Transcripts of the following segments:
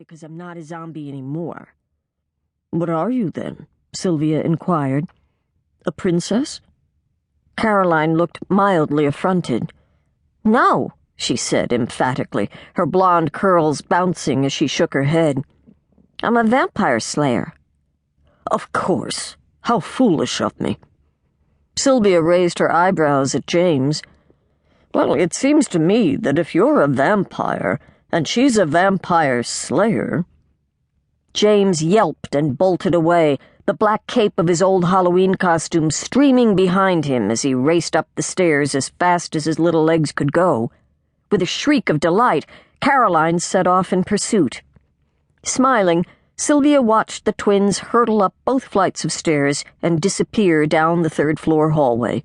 because I'm not a zombie anymore." "What are you, then?" Sylvia inquired. "A princess?" Caroline looked mildly affronted. "No," she said emphatically, her blonde curls bouncing as she shook her head. "I'm a vampire slayer." "Of course. How foolish of me." Sylvia raised her eyebrows at James. "Well, it seems to me that if you're a vampire, and she's a vampire slayer—" James yelped and bolted away, the black cape of his old Halloween costume streaming behind him as he raced up the stairs as fast as his little legs could go. With a shriek of delight, Caroline set off in pursuit. Smiling, Sylvia watched the twins hurtle up both flights of stairs and disappear down the third-floor hallway.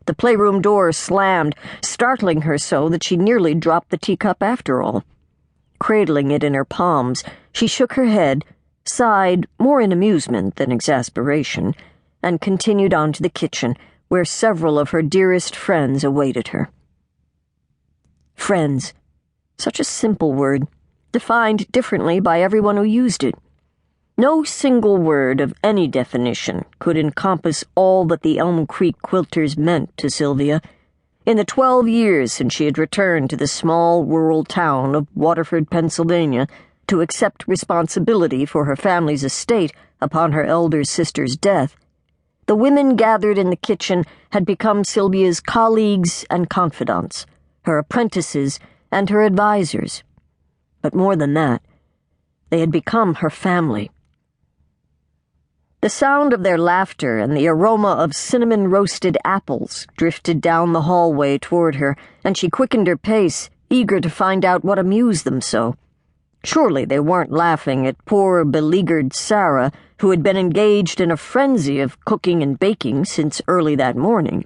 The playroom door slammed, startling her so that she nearly dropped the teacup after all. Cradling it in her palms, she shook her head, sighed more in amusement than exasperation, and continued on to the kitchen, where several of her dearest friends awaited her. Friends. Such a simple word, defined differently by everyone who used it. No single word of any definition could encompass all that the Elm Creek quilters meant to Sylvia. In the 12 years since she had returned to the small rural town of Waterford, Pennsylvania, to accept responsibility for her family's estate upon her elder sister's death, the women gathered in the kitchen had become Sylvia's colleagues and confidants, her apprentices and her advisors. But more than that, they had become her family. The sound of their laughter and the aroma of cinnamon-roasted apples drifted down the hallway toward her, and she quickened her pace, eager to find out what amused them so. Surely they weren't laughing at poor, beleaguered Sarah, who had been engaged in a frenzy of cooking and baking since early that morning.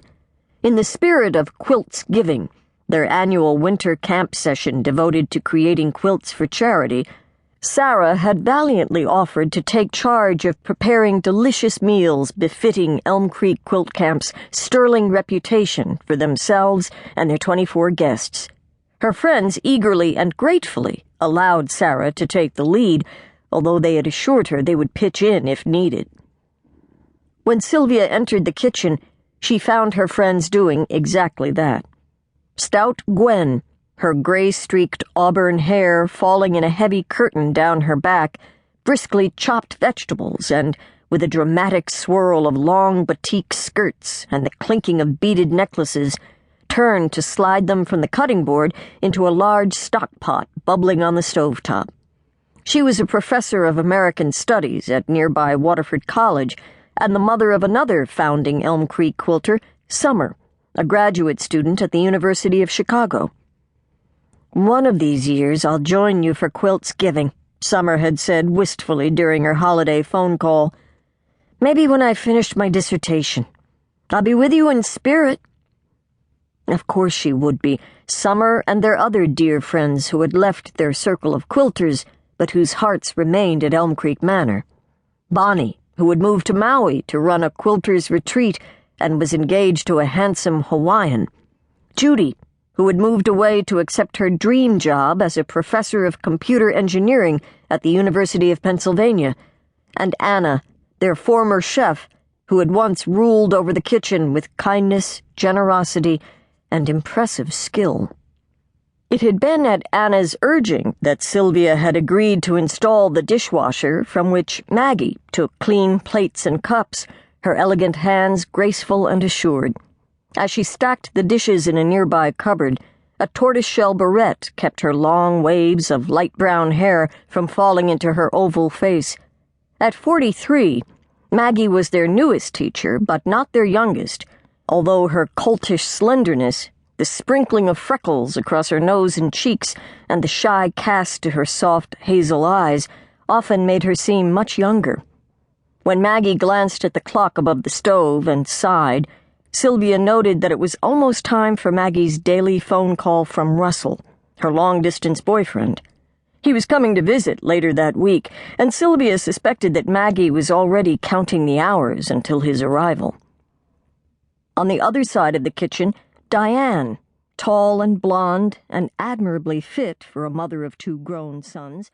In the spirit of Quiltsgiving, their annual winter camp session devoted to creating quilts for charity, Sarah had valiantly offered to take charge of preparing delicious meals befitting Elm Creek Quilt Camp's sterling reputation for themselves and their 24 guests. Her friends eagerly and gratefully allowed Sarah to take the lead, although they had assured her they would pitch in if needed. When Sylvia entered the kitchen, she found her friends doing exactly that. Stout Gwen, her gray-streaked auburn hair falling in a heavy curtain down her back, briskly chopped vegetables and, with a dramatic swirl of long batik skirts and the clinking of beaded necklaces, turned to slide them from the cutting board into a large stock pot bubbling on the stovetop. She was a professor of American Studies at nearby Waterford College and the mother of another founding Elm Creek quilter, Summer, a graduate student at the University of Chicago. "One of these years I'll join you for Quiltsgiving," Summer had said wistfully during her holiday phone call. "Maybe when I've finished my dissertation. I'll be with you in spirit." Of course she would be, Summer and their other dear friends who had left their circle of quilters, but whose hearts remained at Elm Creek Manor. Bonnie, who had moved to Maui to run a quilters' retreat and was engaged to a handsome Hawaiian. Judy, who had moved away to accept her dream job as a professor of computer engineering at the University of Pennsylvania, and Anna, their former chef, who had once ruled over the kitchen with kindness, generosity, and impressive skill. It had been at Anna's urging that Sylvia had agreed to install the dishwasher from which Maggie took clean plates and cups, her elegant hands graceful and assured. As she stacked the dishes in a nearby cupboard, a tortoiseshell barrette kept her long waves of light brown hair from falling into her oval face. At 43, Maggie was their newest teacher, but not their youngest, although her coltish slenderness, the sprinkling of freckles across her nose and cheeks, and the shy cast to her soft hazel eyes often made her seem much younger. When Maggie glanced at the clock above the stove and sighed, Sylvia noted that it was almost time for Maggie's daily phone call from Russell, her long-distance boyfriend. He was coming to visit later that week, and Sylvia suspected that Maggie was already counting the hours until his arrival. On the other side of the kitchen, Diane, tall and blonde and admirably fit for a mother of 2 grown sons,